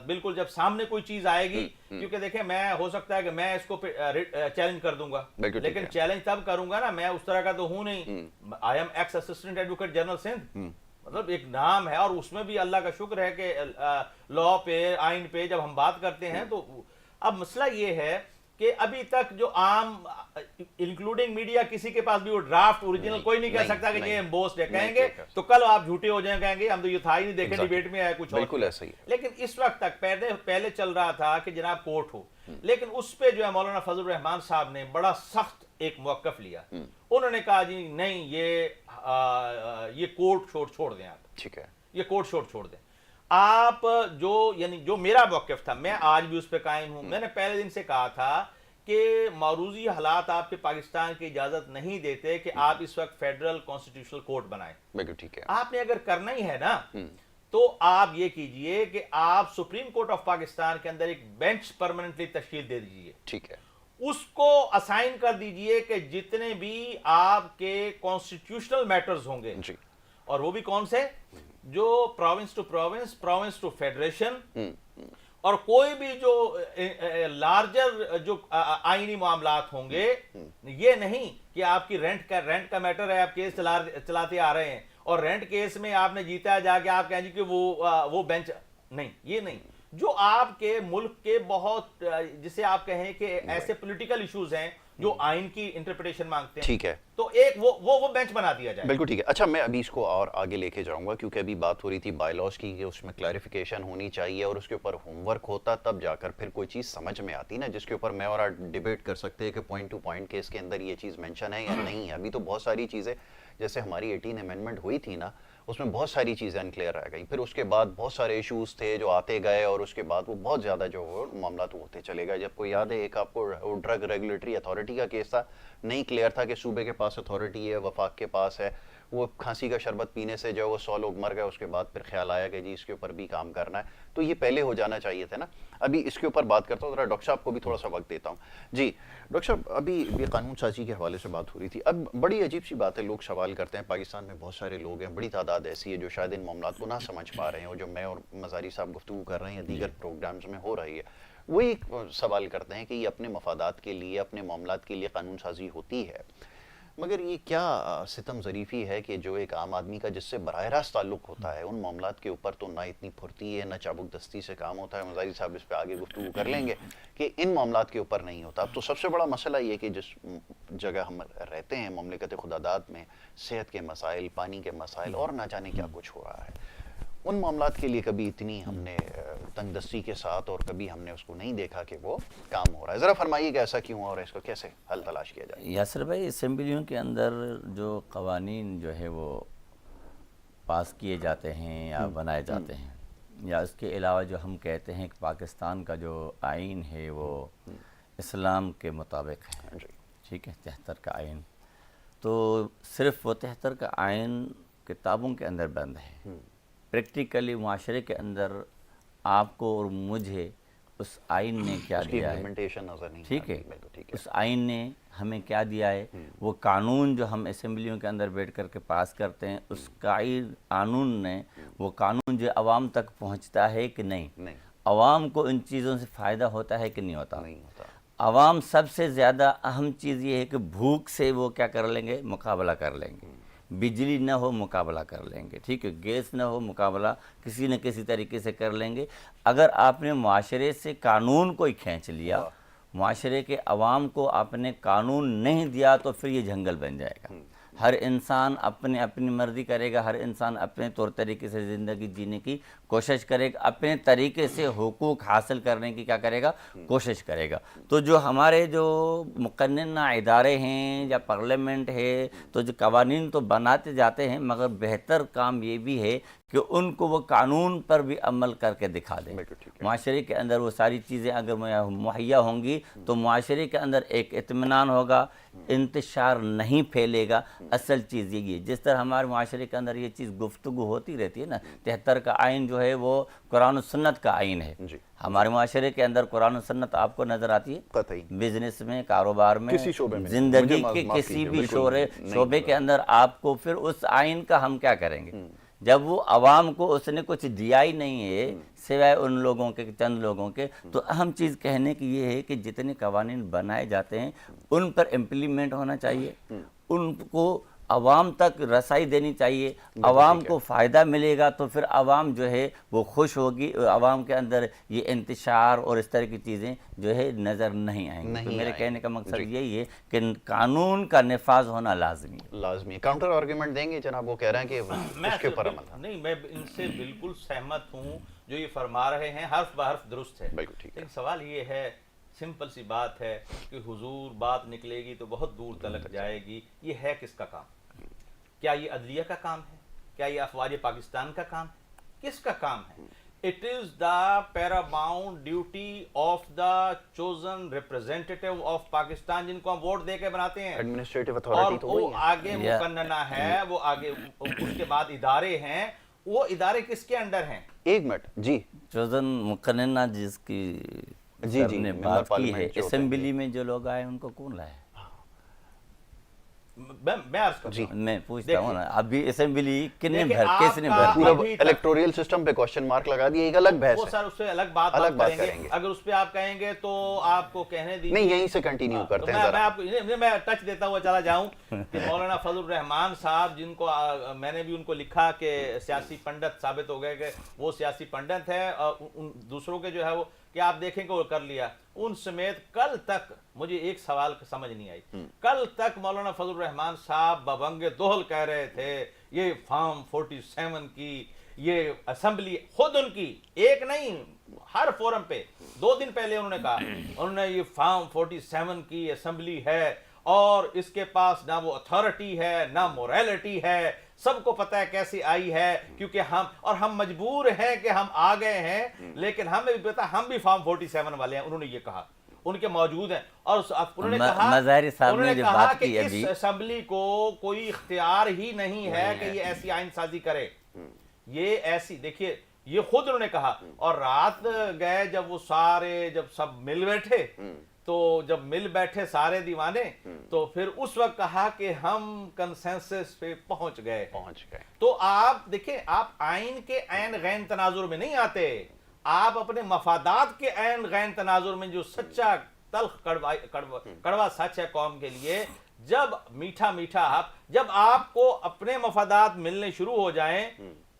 بالکل جب سامنے کوئی چیز آئے گی, کیونکہ دیکھیں میں ہو سکتا ہے کہ میں اس کو چیلنج کر دوں گا, لیکن چیلنج تب کروں گا نا, میں اس طرح کا تو ہوں نہیں. I am x assistant advocate general Sindh, مطلب ایک نام ہے, اور اس میں بھی اللہ کا شکر ہے کہ لا پہ آئین پہ جب ہم بات کرتے ہیں تو. اب مسئلہ یہ ہے کہ ابھی تک جو عام انکلوڈنگ میڈیا کسی کے پاس بھی وہ ڈرافٹ اوریجنل کوئی نہیں کہہ سکتا کہ یہ امبوسڈ ہے. کہیں گے تو کل آپ جھوٹے ہو جائیں, کہیں گے ہم تو یہ تھا ہی نہیں, دیکھیں ڈیبیٹ میں آیا کچھ اور. بالکل ایسا ہی ہے. لیکن اس وقت تک پہلے چل رہا تھا کہ جناب کورٹ ہو, لیکن اس پہ جو ہے مولانا فضل الرحمان صاحب نے بڑا سخت ایک موقف لیا. انہوں نے کہا جی نہیں یہ کورٹ چھوڑ دیں, آپ ٹھیک ہے, یہ کورٹ چھوڑ دیں. آپ جو میرا موقف تھا, میں آج بھی اس پہ قائم ہوں. میں نے پہلے دن سے کہا تھا کہ معروضی حالات آپ کے پاکستان کی اجازت نہیں دیتے کہ آپ اس وقت فیڈرل کانسٹیٹیوشنل کورٹ بنائیں. بالکل ٹھیک ہے. آپ نے اگر کرنا ہی ہے نا تو آپ یہ کیجئے کہ آپ سپریم کورٹ آف پاکستان کے اندر ایک بینچ پرماننٹلی تشکیل دے دیجئے. ٹھیک ہے. اس کو اسائن کر دیجئے کہ جتنے بھی آپ کے کانسٹیٹیوشنل میٹرز ہوں گے, اور وہ بھی کون سے, جو province to province, province to federation, اور کوئی بھی جو لارجر جو آئینی معاملات ہوں گے, یہ نہیں کہ آپ کی رینٹ کا میٹر ہے, آپ کیس چلاتے آ رہے ہیں اور رینٹ کیس میں آپ نے جیتا ہے, جا کے آپ کہیں جی کہ وہ بینچ نہیں, یہ نہیں. جو آپ کے ملک کے بہت جسے آپ کہیں کہ ایسے پولیٹیکل ایشوز ہیں جو آئین کی انٹرپریٹیشن مانگتے ہیں, ٹھیک ہے, تو ایک وہ بینچ بنا دیا جائے. بالکل ٹھیک ہے. اچھا, میں ابھی اس کو اور آگے لے کے جاؤں گا کیونکہ ابھی بات ہو رہی تھی بائی لاس کی کہ اس میں کلیریفیکیشن ہونی چاہیے اور اس کے اوپر ہوم ورک ہوتا, تب جا کر پھر کوئی چیز سمجھ میں آتی نا, جس کے اوپر میں اور آپ ڈیبیٹ کر سکتے ہیں کہ پوائنٹ ٹو پوائنٹ کے اس کے اندر یہ چیز مینشن ہے یا نہیں ہے. ابھی تو بہت ساری چیزیں, جیسے ہماری 18 امینڈمنٹ ہوئی تھی نا, اس میں بہت ساری چیزیں انکلیئر رہ گئی. پھر اس کے بعد بہت سارے ایشوز تھے جو آتے گئے, اور اس کے بعد وہ بہت زیادہ جو معاملات ہوتے چلے گئے. جب کو یاد ہے ایک آپ کو ڈرگ ریگولیٹری اتھارٹی کا کیس تھا, نہیں کلیئر تھا کہ صوبے کے پاس اتھارٹی ہے, وفاق کے پاس ہے, وہ کھانسی کا شربت پینے سے جو وہ 100 لوگ مر گئے. اس کے بعد پھر خیال آیا کہ جی اس کے اوپر بھی کام کرنا ہے, تو یہ پہلے ہو جانا چاہیے تھا نا. ابھی اس کے اوپر بات کرتا ہوں, ذرا ڈاکٹر صاحب کو بھی تھوڑا سا وقت دیتا ہوں. جی ڈاکٹر صاحب, ابھی یہ قانون سازی کے حوالے سے بات ہو رہی تھی. اب بڑی عجیب سی بات ہے, لوگ سوال کرتے ہیں, پاکستان میں بہت سارے لوگ ہیں, بڑی تعداد ایسی ہے جو شاید ان معاملات کو نہ سمجھ پا رہے ہیں, اور جو میں اور مزاری صاحب گفتگو کر رہے ہیں یا دیگر پروگرامز میں ہو رہی ہے, وہی سوال کرتے ہیں کہ یہ اپنے مفادات کے لیے, اپنے معاملات کے لیے قانون سازی ہوتی ہے, مگر یہ کیا ستم ظریفی ہے کہ جو ایک عام آدمی کا جس سے براہ راست تعلق ہوتا ہے, ان معاملات کے اوپر تو نہ اتنی پھرتی ہے, نہ چابک دستی سے کام ہوتا ہے. مزاری صاحب اس پہ آگے گفتگو کر لیں گے کہ ان معاملات کے اوپر نہیں ہوتا. اب تو سب سے بڑا مسئلہ یہ کہ جس جگہ ہم رہتے ہیں مملکت خداداد میں, صحت کے مسائل, پانی کے مسائل, اور نہ جانے کیا کچھ ہو رہا ہے, ان معاملات کے لیے کبھی اتنی ہم نے تنگ دستی کے ساتھ, اور کبھی ہم نے اس کو نہیں دیکھا کہ وہ کام ہو رہا ہے. ذرا فرمائیے کہ ایسا کیوں, اور اس کو کیسے حل تلاش کیا جائے. یاسر بھائی, اسمبلیوں کے اندر جو قوانین جو ہے وہ پاس کیے جاتے ہیں یا بنائے جاتے ہیں, یا اس کے علاوہ جو ہم کہتے ہیں کہ پاکستان کا جو آئین ہے وہ اسلام کے مطابق ہے, ٹھیک ہے, 73 کا آئین, تو صرف وہ 73 کا آئین کتابوں کے اندر بند ہے. پریکٹیکلی معاشرے کے اندر آپ کو اور مجھے اس آئین نے کیا اس کی دیا ہے، امپلیمنٹیشن نظر نہیں ٹھیک ہے، بالکل ٹھیک ہے. اس آئین نے ہمیں کیا دیا ہے، وہ قانون جو ہم اسمبلیوں کے اندر بیٹھ کر کے پاس کرتے ہیں، اس قانون نے وہ قانون جو عوام تک پہنچتا ہے کہ نہیں، نہیں عوام کو ان چیزوں سے فائدہ ہوتا ہے کہ نہیں ہوتا. نہیں ہوتا. عوام سب سے زیادہ اہم چیز یہ ہے کہ بھوک سے وہ کیا کر لیں گے، مقابلہ کر لیں گے. بجلی نہ ہو مقابلہ کر لیں گے، ٹھیک ہے، گیس نہ ہو مقابلہ کسی نہ کسی طریقے سے کر لیں گے. اگر آپ نے معاشرے سے قانون کوئی کھینچ لیا، معاشرے کے عوام کو آپ نے قانون نہیں دیا، تو پھر یہ جنگل بن جائے گا. ہر انسان اپنی مرضی کرے گا، ہر انسان اپنے طور طریقے سے زندگی جینے کی کوشش کرے گا، اپنے طریقے سے حقوق حاصل کرنے کی کیا کرے گا، کوشش کرے گا. تو جو ہمارے جو مقننہ ادارے ہیں یا پارلیمنٹ ہے، تو جو قوانین تو بناتے جاتے ہیں، مگر بہتر کام یہ بھی ہے کہ ان کو وہ قانون پر بھی عمل کر کے دکھا دیں. معاشرے کے اندر وہ ساری چیزیں اگر مہیا ہوں گی تو معاشرے کے اندر ایک اطمینان ہوگا، انتشار نہیں پھیلے گا. اصل چیز یہی ہے، جس طرح ہمارے معاشرے کے اندر یہ چیز گفتگو ہوتی رہتی ہے نا، 73 کا آئین جو ہے وہ قرآن و سنت کا آئین ہے. ہمارے معاشرے کے اندر قرآن و سنت آپ کو نظر آتی ہے، قطعی بزنس میں، کاروبار میں، کسی شعبے میں، زندگی کے کسی بھی شعبے کے اندر آپ کو پھر اس آئین کا ہم کیا کریں گے جب وہ عوام کو اس نے کچھ دیا ہی نہیں ہے سوائے ان لوگوں کے، چند لوگوں کے. تو اہم چیز کہنے کی یہ ہے کہ جتنے قوانین بنائے جاتے ہیں ان پر امپلیمنٹ ہونا چاہیے، ان کو عوام تک رسائی دینی چاہیے. عوام کو فائدہ ملے گا تو پھر عوام جو ہے وہ خوش ہوگی. عوام کے اندر یہ انتشار اور اس طرح کی چیزیں جو ہے نظر نہیں آئیں گی. تو میرے کہنے کا مقصد یہی ہے کہ قانون کا نفاذ ہونا لازمی ہے. لازمی. کاؤنٹر آرگیومنٹ دیں گے جناب؟ وہ کہہ رہے ہیں کہ اس کے اوپر عمل. نہیں، میں ان سے بالکل سہمت ہوں، جو یہ فرما رہے ہیں حرف بحرف درست ہے. بالکل ٹھیک ہے. لیکن سوال یہ ہے، سمپل سی بات ہے کہ حضور بات نکلے گی تو بہت دور تلک جائے گی. یہ ہے کس کا کام؟ کیا یہ عدلیہ کا کام ہے؟ کیا یہ افواج پاکستان کا کام ہے؟ کس کا کام ہے؟ It is the paramount duty of the chosen representative of Pakistan، جن کو ہم ووٹ دے کے بناتے ہیں. ایڈمنسٹریٹو اتھارٹی تو اور وہ آگے مقننہ ہے، وہ آگے اس کے بعد ادارے ہیں. وہ ادارے کس کے انڈر ہیں؟ ایک منٹ جی. چوزن مقننہ جس کی سب نے بات کی ہے، اسمبلی میں جو لوگ آئے ان کو کون لائے؟ میں عرض کرتا ہوں، میں پوچھتا ہوں نا، ابھی اسمبلی کس نے پورا الیکٹوریل سسٹم پہ کوشچن مارک لگا دیا. ایک الگ بحث وہ ہے، سر اس پہ الگ بات کریں گے. اگر اس پہ آپ کہیں گے تو آپ کو کہنے دیجیے. نہیں، یہیں سے کنٹینیو کرتے ہیں. میں آپ کو میں ٹچ دیتا ہوا چلا جاؤں کہ مولانا فضل الرحمان صاحب، جن کو میں نے بھی ان کو لکھا کہ سیاسی پنڈت ثابت ہو گئے کہ وہ سیاسی پنڈت ہے، اور دوسروں کے جو ہے وہ کہ آپ دیکھیں کہ وہ کر لیا. ان سمیت کل تک مجھے ایک سوال سمجھ نہیں آئی. کل تک مولانا فضل الرحمان صاحب ببنگ دوہل کہہ رہے تھے یہ فارم 47 کی یہ اسمبلی، خود ان کی ایک نہیں ہر فورم پہ 2 دن پہلے انہوں نے کہا، انہوں نے یہ فارم 47 کی اسمبلی ہے اور اس کے پاس نہ وہ اتھارٹی ہے نہ موریلٹی ہے. سب کو پتہ ہے کیسے آئی ہے، کیونکہ ہم مجبور ہیں کہ ہم آ گئے ہیں، لیکن ہمیں بھی پتا ہم بھی فارم 47 والے ہیں. انہوں نے یہ کہا، ان کے موجود ہیں. اور انہوں نے کہا کہ اس اسمبلی کو کوئی اختیار ہی نہیں ہے کہ یہ ایسی آئین سازی کرے. یہ ایسی دیکھیے، یہ خود انہوں نے کہا. اور رات گئے جب وہ سارے جب سب مل بیٹھے، تو جب مل بیٹھے سارے دیوانے، تو پھر اس وقت کہا کہ ہم کنسنسس پہ پہنچ گئے. تو آپ دیکھیں، آپ آئین کے عین غین تناظر میں نہیں آتے، آپ اپنے مفادات کے عین غین تناظر میں، جو سچا تلخ کڑوا سچ ہے قوم کے لیے. جب میٹھا میٹھا جب آپ کو اپنے مفادات ملنے شروع ہو جائیں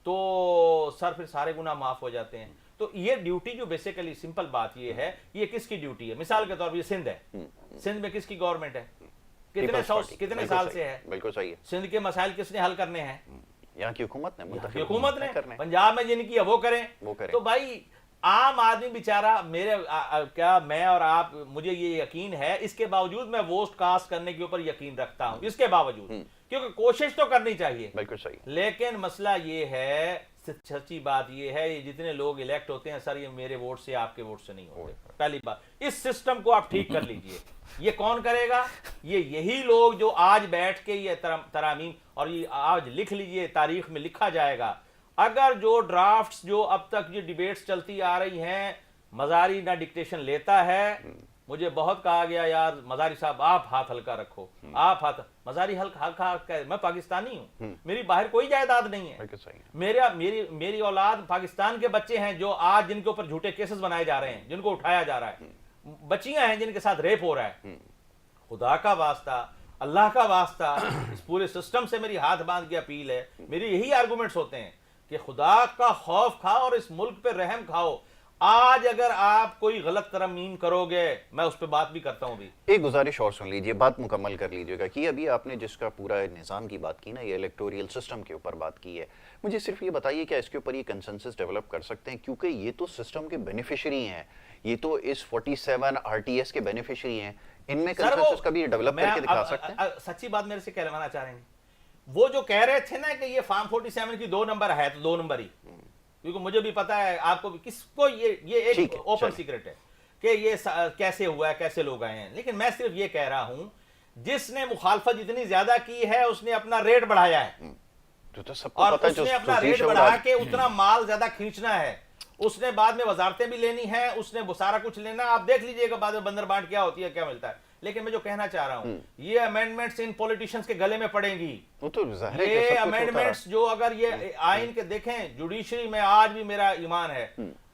تو سر پھر سارے گناہ معاف ہو جاتے ہیں. تو یہ ڈیوٹی جو بیسیکلی سمپل بات یہ ہے، یہ کس کی ڈیوٹی ہے؟ مثال کے طور پر یہ سندھ ہے، سندھ میں کس کی گورنمنٹ ہے؟ کتنے سال سے ہے؟ بالکل صحیح ہے. سندھ کے مسائل کس نے حل کرنے ہیں؟ یہاں کی حکومت نے. پنجاب میں جن کی ہے وہ کریں. تو بھائی عام آدمی بیچارہ، میں اور آپ، مجھے یہ یقین ہے، اس کے باوجود میں ووٹ کاسٹ کرنے کے اوپر یقین رکھتا ہوں، اس کے باوجود، کیونکہ کوشش تو کرنی چاہیے. بالکل صحیح. لیکن مسئلہ یہ ہے، سچی بات یہ ہے، یہ جتنے لوگ الیکٹ ہوتے ہیں سر، یہ میرے ووٹ سے آپ کے ووٹ سے نہیں ہوتے. پہلی بات، اس سسٹم کو آپ ٹھیک کر لیجئے. یہ کون کرے گا؟ یہی لوگ جو آج بیٹھ کے یہ ترامیم، اور یہ آج لکھ لیجئے، تاریخ میں لکھا جائے گا. اگر جو ڈرافٹس جو اب تک یہ ڈیبیٹس چلتی آ رہی ہیں، مزاری نہ ڈکٹیشن لیتا ہے. مجھے بہت کہا گیا یار مزاری صاحب آپ ہاتھ ہلکا رکھو, آپ ہاتھ, مزاری ہلکا, میں پاکستانی ہوں, میری باہر کوئی جائیداد نہیں ہے. میری اولاد پاکستان کے بچے ہیں جو آج جن کے اوپر جھوٹے کیسز بنائے جا رہے ہیں, جن کو اٹھایا جا رہا ہے, بچیاں ہیں جن کے ساتھ ریپ ہو رہا ہے. خدا کا واسطہ, اللہ کا واسطہ, اس پورے سسٹم سے میری ہاتھ باندھ کے اپیل ہے. میری یہی آرگومنٹس ہوتے ہیں کہ خدا کا خوف کھاؤ اور اس ملک پہ رحم کھاؤ. آج اگر آپ کوئی غلط ترمیم کرو گے, میں اس پہ بات بھی کرتا ہوں. بھی ایک گزارش اور سن لیجئے, بات مکمل کر لیجئے گا کہ ابھی آپ نے جس کا پورا نظام کی بات کی نا, یہ الیکٹوریل سسٹم کے اوپر بات کی ہے, مجھے صرف یہ بتائیے کہ اس کے اوپر یہ کنسنسس ڈیولپ کر سکتے ہیں, کیونکہ یہ تو سسٹم کے بینیفیشری ہیں, یہ تو اس 47 RTS کے بینیفیشری ہیں, ان میں کنسنسس کا بھی ڈیولپ کر کے دکھا سکتے ہیں. سچی بات میرے سے کہلوانا چاہ رہے ہیں, وہ جو کہہ رہے تھے نا کہ یہ فارم 47 کی 2 نمبر ہے, تو 2 نمبر ہی, کیونکہ مجھے بھی پتا ہے, آپ کو بھی, کس کو یہ ایک اوپن سیکرٹ ہے کہ یہ کیسے ہوا ہے, کیسے لوگ آئے ہیں. لیکن میں صرف یہ کہہ رہا ہوں, جس نے مخالفت اتنی زیادہ کی ہے اس نے اپنا ریٹ بڑھایا ہے, اور اس نے اپنا ریٹ بڑھا کے اتنا مال زیادہ کھینچنا ہے. اس نے بعد میں وزارتیں بھی لینی ہیں, اس نے سارا کچھ لینا. آپ دیکھ لیجئے گا بعد میں بندر بانٹ کیا ہوتی ہے, کیا ملتا ہے. لیکن میں جو کہنا چاہ رہا ہوں, یہ امینڈمنٹس ان پولیٹیشنز کے گلے میں پڑیں گی. یہ امینڈمنٹس جو اگر یہ آئین کے دیکھیں, جوڈیشری میں آج بھی میرا ایمان ہے,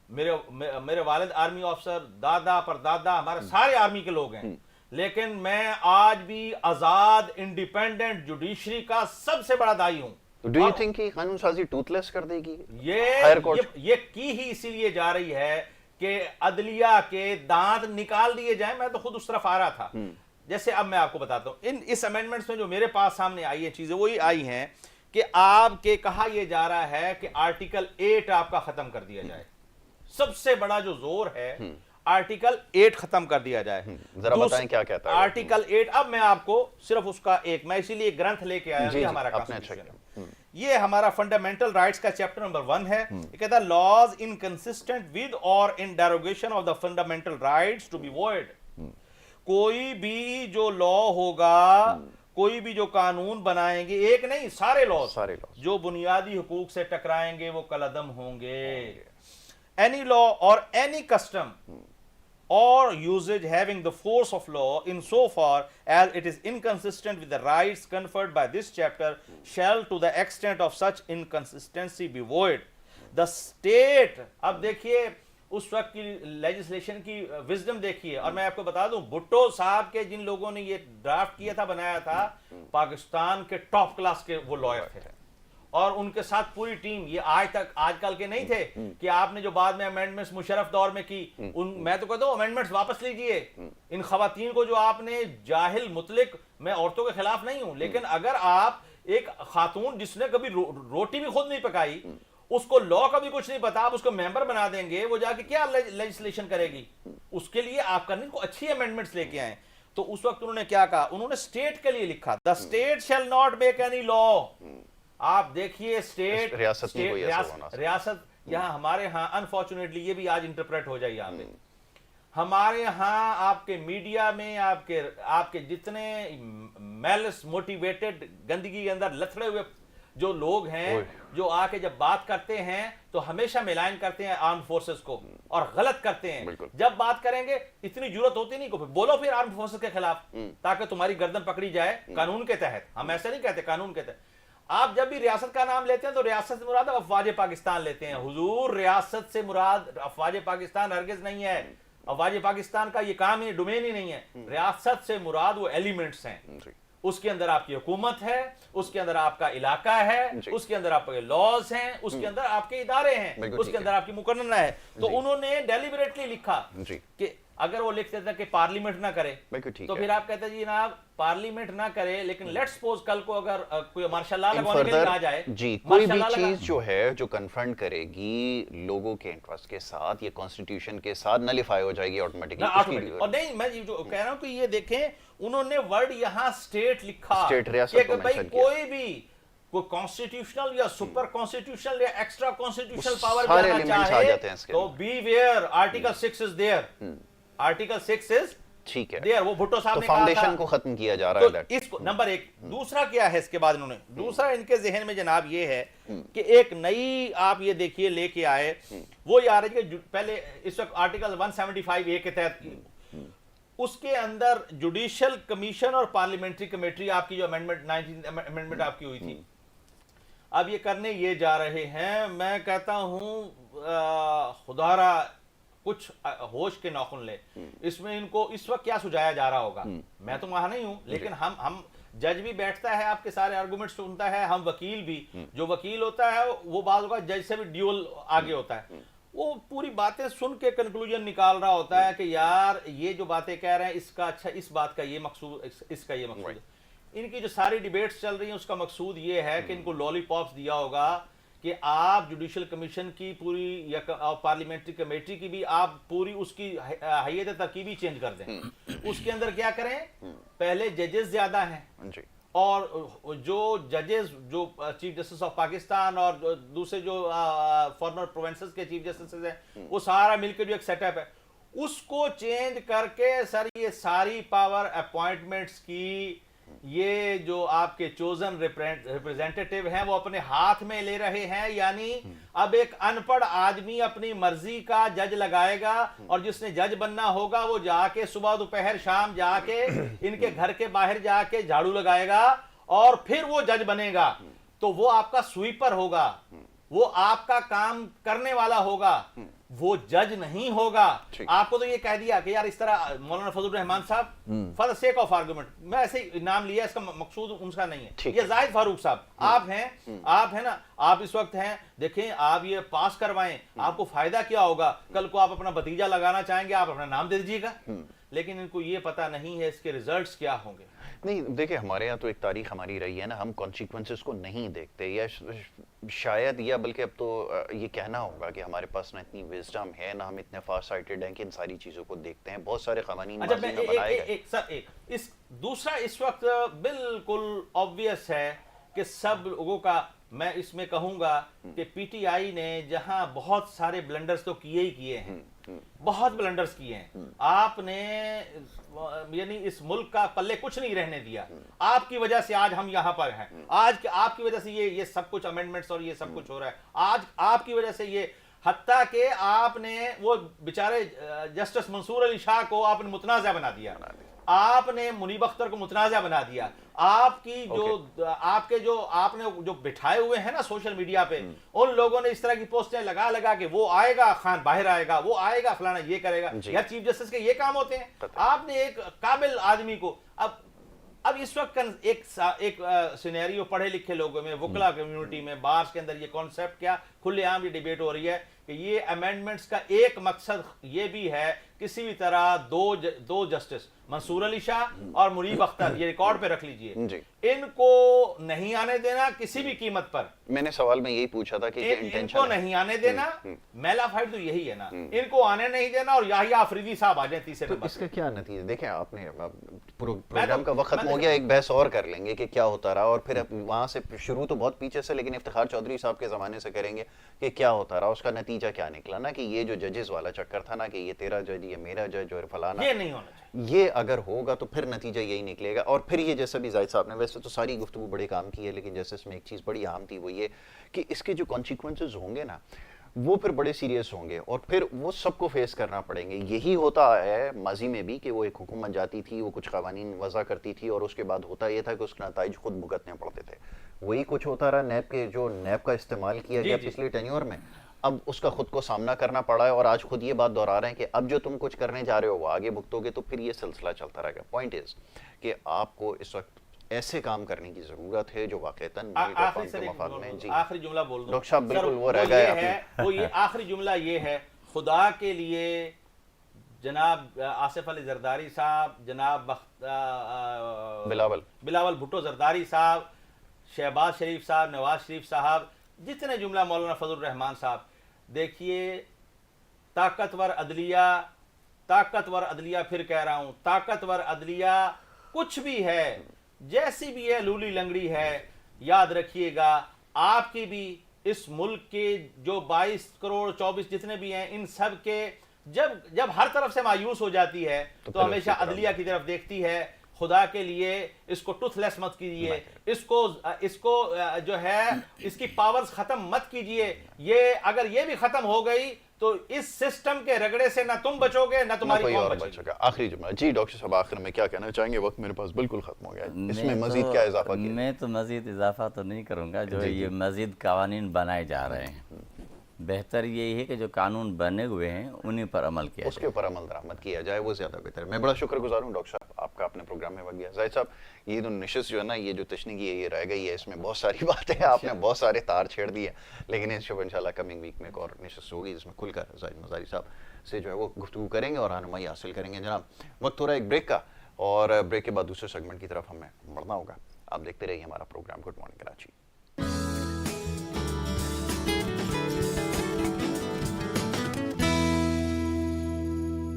میرے والد آرمی آفسر, دادا پر دادا ہمارے سارے آرمی کے لوگ ہیں, لیکن میں آج بھی آزاد انڈیپینڈنٹ جوڈیشری کا سب سے بڑا دائی ہوں. Do you think کہ قانون سازی ٹوتھ لیس کر دے گی؟ یہ کی ہی اسی لیے جا رہی ہے کہ عدلیہ کے دانت نکال دیے جائیں. میں تو خود اس طرف آ رہا تھا. جیسے اب میں آپ کو بتاتا ہوں, اس امینڈمنٹس میں جو میرے پاس سامنے آئی ہیں چیزیں, وہی آئی ہیں کہ آپ کے کہا یہ جا رہا ہے کہ آرٹیکل 8 آپ کا ختم کر دیا جائے. سب سے بڑا جو زور ہے, آرٹیکل 8 ختم کر دیا جائے. ذرا بتائیں کیا کہتا ہے آرٹیکل 8. اب میں آپ کو صرف اس کا میں اسی لیے گرنتھ لے کے آیا, ہمارا کانسٹیٹیوشن, یہ ہمارا فنڈامنٹل رائٹس کا چیپٹر نمبر 1 ہے. یہ کہتا ہے laws inconsistent with or in derogation of the fundamental rights to be void. کوئی بھی جو لا ہوگا, کوئی بھی جو قانون بنائیں گے, ایک نہیں سارے لاز جو بنیادی حقوق سے ٹکرائیں گے وہ کالعدم ہوں گے. Any law or any custom or usage having the force of law insofar as it is inconsistent with the rights conferred by this chapter shall to the extent of such inconsistency be void. The state, اب دیکھیے اس وقت کی legislation کی wisdom دیکھیے. اور میں آپ کو بتا دوں, بھٹو صاحب کے جن لوگوں نے یہ ڈرافٹ کیا تھا, بنایا تھا, پاکستان کے ٹاپ کلاس کے وہ لائر تھے, اور ان کے ساتھ پوری ٹیم. یہ آج کل کے نہیں تھے کہ آپ نے جو بعد میں امینڈمنٹس مشرف دور میں کی, میں تو کہتا ہوں امینڈمنٹس واپس لیجئے. ان خواتین کو جو آپ نے جاہل مطلق, میں عورتوں کے خلاف نہیں ہوں, لیکن اگر آپ ایک خاتون جس نے کبھی روٹی بھی خود نہیں پکائی, اس کو لا کا بھی کچھ نہیں پتا, آپ اس کو ممبر بنا دیں گے, وہ جا کے کیا لیجسلیشن کرے گی؟ اس کے لیے آپ کرنے کو اچھی امینڈمنٹس لے کے آئیں. تو اس وقت انہوں نے کیا کہا, انہوں نے اسٹیٹ کے لیے لکھا, the state shall not make any law. آپ دیکھیے اسٹیٹ, ریاست یہاں ہمارے ہاں انفارچونیٹلی یہ بھی آج انٹرپریٹ ہو جائے. یہاں پہ ہمارے ہاں آپ کے میڈیا میں آپ کے جتنے میلس موٹیویٹڈ گندگی کے اندر لتھڑے ہوئے جو لوگ ہیں, جو آ کے جب بات کرتے ہیں تو ہمیشہ ملائن کرتے ہیں آرم فورسز کو اور غلط کرتے ہیں. جب بات کریں گے اتنی ضرورت ہوتی نہیں, کو بولو پھر آرم فورسز کے خلاف, تاکہ تمہاری گردن پکڑی جائے قانون کے تحت. ہم ایسے نہیں کہتے, قانون کے تحت. آپ جب بھی ریاست کا نام لیتے ہیں تو ریاست سے مراد افواج پاکستان لیتے ہیں. حضور, ریاست سے مراد افواج پاکستان ہرگز نہیں ہے. افواج پاکستان کا یہ کام ہی, ڈومین ہی نہیں ہے. ریاست سے مراد وہ ایلیمنٹس ہیں. اس کے اندر آپ کی حکومت ہے, اس کے اندر آپ کا علاقہ ہے, اس کے اندر آپ کے لاز ہیں, اس کے اندر آپ کے ادارے ہیں, اس کے اندر آپ کی مقننہ ہے. تو انہوں نے ڈیلیبریٹلی لکھا کہ اگر وہ لکھتے تھے کہ پارلیمنٹ نہ کرے, تو پھر آپ کہتے ہیں جی جناب پارلیمنٹ نہ کرے, لیکن لیٹ سپوز کل کو اگر کوئی مارشل لا لگوانے کے لیے کہا جائے, جی کوئی بھی چیز جو ہے جو کنفرنٹ کرے گی لوگوں کے انٹرسٹ کے ساتھ, یہ کانسٹیٹیوشن کے ساتھ نلیفائی ہو جائے گی آٹومیٹکلی. اور نہیں, میں جو کہہ رہا ہوں کہ یہ دیکھیں, انہوں نے ورڈ یہاں اسٹیٹ لکھا کہ بھائی کوئی بھی کوئی کانسٹیٹیوشنل یا سپر کانسٹیٹیوشنل یا ایکسٹرا کانسٹیٹیوشنل پاور دینا چاہے تو beware, article 6 is there. Article 6 is ٹھیک ہے دیر وہ بھٹو صاحب تو نے کہا فاؤنڈیشن تھا کو ختم کیا جا رہا ہے تو that. اس کو نمبر ایک دوسرا کیا ہے اس کے بعد انہوں نے دوسرا ان کے ذہن میں جناب یہ ہے کہ ایک نئی آپ یہ دیکھیے لے کے آئے وہ یہ آ رہی ہے کہ پہلے اس وقت آرٹیکل 175A کے تحت اس کے اندر جوڈیشل کمیشن اور پارلیمنٹری کمیٹری آپ کی جو امینڈمنٹ آپ کی ہوئی تھی اب یہ کرنے یہ جا رہے ہیں. میں کہتا ہوں خدا را کچھ ہوش کے ناخن لے اس میں ان کو اس وقت کیا سجایا جا رہا ہوگا. میں تو وہاں نہیں ہوں لیکن ہم جج بھی بیٹھتا ہے آپ کے سارے آرگومنٹ سنتا ہے, ہم وکیل بھی, جو وکیل ہوتا ہے وہ بعض اوقات جج سے بھی ڈیول آگے ہوتا ہے, وہ پوری باتیں سن کے کنکلوژن نکال رہا ہوتا ہے کہ یار یہ جو باتیں کہہ رہے ہیں اس کا اچھا اس بات کا یہ مقصود, اس کا یہ مقصود ہے. ان کی جو ساری ڈیبیٹس چل رہی ہیں اس کا مقصود یہ ہے کہ ان کو لالی پاپس دیا ہوگا کہ آپ جوڈیشل کمیشن کی پوری یا پارلیمنٹری کمیٹی کی بھی آپ پوری اس کی حیثیت ترکیبی چینج کر دیں. اس کے اندر کیا کریں, پہلے ججز زیادہ ہیں اور جو ججز جو چیف جسٹس آف پاکستان اور دوسرے جو فارمر پروونسز کے چیف جسٹسز ہیں وہ سارا مل کے جو ایک سیٹ اپ ہے اس کو چینج کر کے سر یہ ساری پاور اپوائنٹمنٹس کی یہ جو آپ کے چوزن ریپریزنٹیٹیو ہیں وہ اپنے ہاتھ میں لے رہے ہیں. یعنی اب ایک ان پڑھ آدمی اپنی مرضی کا جج لگائے گا اور جس نے جج بننا ہوگا وہ جا کے صبح دوپہر شام جا کے ان کے گھر کے باہر جا کے جھاڑو لگائے گا اور پھر وہ جج بنے گا. تو وہ آپ کا سویپر ہوگا, وہ آپ کا کام کرنے والا ہوگا, وہ جج نہیں ہوگا. آپ کو تو یہ کہہ دیا کہ یار اس طرح مولانا فضل الرحمان صاحب for the sake of argument, میں ایسے ہی نام لیا, اس کا مقصود ان کا نہیں ہے. یہ زاہد فاروق صاحب آپ ہیں نا, آپ اس وقت ہیں, دیکھیں آپ یہ پاس کروائیں, آپ کو فائدہ کیا ہوگا, کل کو آپ اپنا بھتیجا لگانا چاہیں گے آپ اپنا نام دے دیجیے گا, لیکن ان کو یہ پتہ نہیں ہے اس کے ریزلٹس کیا ہوں گے. نہیں دیکھیں ہمارے یہاں تو ایک تاریخ ہماری رہی ہے نا, ہم کانسیکوینسز کو نہیں دیکھتے, یا شاید یا بلکہ اب تو یہ کہنا ہوگا کہ ہمارے پاس نہ اتنی وزڈم ہے نہ ہم اتنے فار سائٹڈ ہیں کہ ان ساری چیزوں کو دیکھتے ہیں. بہت سارے قوانین ماضی میں بنائے گئے. اس دوسرا اس وقت بالکل آبویس ہے کہ سب لوگوں کا, میں اس میں کہوں گا کہ پی ٹی آئی نے جہاں بہت سارے بلنڈرز تو کیے ہی کیے ہیں, بہت بلنڈرز کیے ہیں, آپ نے یعنی اس ملک کا پلے کچھ نہیں رہنے دیا. آپ کی وجہ سے آج ہم یہاں پر ہیں, آج آپ کی وجہ سے یہ سب کچھ امینڈمنٹس اور یہ سب کچھ ہو رہا ہے. آج آپ کی وجہ سے یہ, حتیٰ کہ آپ نے وہ بیچارے جسٹس منصور علی شاہ کو آپ نے متنازع بنا دیا, آپ نے منیب اختر کو متنازع بنا دیا. آپ کی جو آپ کے جو آپ نے جو بٹھائے ہوئے ہیں نا سوشل میڈیا پہ, ان لوگوں نے اس طرح کی پوسٹیں لگا کہ وہ آئے گا خان باہر آئے گا, وہ آئے گا فلانا یہ کرے گا. یار چیف جسٹس کے یہ کام ہوتے ہیں. آپ نے ایک قابل آدمی کو, اب اس وقت ایک سینیریو پڑھے لکھے لوگوں میں, وکلا کمیونٹی میں, بارس کے اندر یہ کانسیپٹ کیا کھلے عام یہ ڈیبیٹ ہو رہی ہے کہ یہ امینڈمنٹس کا ایک مقصد یہ بھی ہے کسی بھی طرح دو جسٹس منصور علی شاہ اور منیب اختر, یہ ریکارڈ پہ رکھ لیجئے, ان کو نہیں آنے دینا کسی بھی قیمت پر. میں نے سوال میں یہی پوچھا تھا کہ ان کو نہیں آنے دینا, میلا فائٹ تو یہی ہے نا, ان کو آنے نہیں دینا اور یاہیا آفریدی صاحب آ جائیں تیسرے نمبر. اس کا کیا نتیجہ دیکھیں, آپ نے پروگرام کا وقت ختم ہو گیا, ایک بحث اور کر لیں گے کہ کیا ہوتا رہا, اور پھر وہاں سے شروع تو بہت پیچھے سے لیکن افتخار چودھری صاحب کے زمانے سے کریں گے کہ کیا ہوتا رہا, اس کا نتیجہ کیا نکلا نا, کہ یہ جو ججز والا چکر تھا نا کہ یہ تیرا جج یہ میرا جج اور فلانا, یہ نہیں ہونا چاہیے. یہ اگر ہوگا تو پھر نتیجہ یہی نکلے گا. اور پھر یہ جیسا بھی زاہد صاحب نے, ویسے تو ساری گفتگو بڑے کام کی ہے لیکن جیسے اس میں ایک چیز بڑی اہم تھی وہ یہ کہ اس کے جو کانسیکوینسز ہوں گے نا وہ پھر بڑے سیریس ہوں گے اور پھر وہ سب کو فیس کرنا پڑیں گے. یہی ہوتا ہے ماضی میں بھی کہ وہ ایک حکومت جاتی تھی, وہ کچھ قوانین وضع کرتی تھی اور اس کے بعد ہوتا یہ تھا کہ اس کے نتائج خود بھگتنے پڑتے تھے. وہی کچھ ہوتا رہا نیب کے, جو نیب کا استعمال کیا گیا پچھلے ٹینیور میں, اب اس کا خود کو سامنا کرنا پڑا ہے اور آج خود یہ بات دہرا رہے ہیں کہ اب جو تم کچھ کرنے جا رہے ہو وہ آگے بھگتو گے, تو پھر یہ سلسلہ چلتا رہے گا. پوائنٹ از کہ آپ کو اس وقت ایسے کام کرنے کی ضرورت ہے جو واقعتاً ملک اور قوم کے مفاد میں. جی آخری جملہ بول دو ڈاکٹر صاحب, بالکل وہ رہ گئے, وہ یہ آخری جملہ یہ ہے, خدا کے لیے جناب آصف علی زرداری صاحب, جناب بلاول بھٹو زرداری صاحب, شہباز شریف صاحب, نواز شریف صاحب, جتنے جملہ مولانا فضل الرحمان صاحب, دیکھیے طاقتور عدلیہ پھر کہہ رہا ہوں, طاقتور عدلیہ کچھ بھی ہے, جیسی بھی ہے, لولی لنگڑی ہے, یاد رکھیے گا آپ کی بھی, اس ملک کے جو 22 کروڑ 24 جتنے بھی ہیں, ان سب کے جب ہر طرف سے مایوس ہو جاتی ہے تو ہمیشہ عدلیہ کی طرف دیکھتی ہے. خدا کے لیے اس کو ٹوتھ لیس مت کیجئے, اس کو جو ہے اس کی پاورز ختم مت کیجئے. یہ اگر یہ بھی ختم ہو گئی تو اس سسٹم کے رگڑے سے نہ تم بچو گے نہ تمہاری کوئی قوم اور بچے بچے گا. آخری جملہ جی ڈاکٹر صاحب, آخر میں کیا کہنا چاہیں گے؟ وقت میرے پاس بالکل ختم ہو گیا ہے, اس میں مزید کیا اضافہ کیا؟ میں تو مزید اضافہ تو نہیں کروں گا. جو یہ مزید قوانین بنائے جا رہے ہیں, بہتر یہی ہے کہ جو قانون بنے ہوئے ہیں انہیں پر عمل کیا اس کے اوپر عمل درآمد کیا جائے, وہ زیادہ بہتر ہے. میں بڑا شکر گزار ہوں ڈاکٹر صاحب آپ کا اپنے پروگرام میں وقت دیا. زاہد صاحب, یہ جو نشست جو ہے نا, یہ جو تشنیگی ہے یہ رہ گئی ہے, اس میں بہت ساری باتیں ہیں, آپ نے بہت سارے تار چھیڑ دیے, لیکن انشاءاللہ کمنگ ویک میں ایک اور نشست ہوگی جس میں کھل کر زاہد مزاری صاحب سے جو ہے وہ گفتگو کریں گے اور رہنمائی حاصل کریں گے. جناب وقت ہو رہا ہے ایک بریک کا, اور بریک کے بعد دوسرے سیگمنٹ کی طرف ہمیں بڑھنا ہوگا. آپ دیکھتے رہیے ہمارا پروگرام گڈ مارننگ کراچی.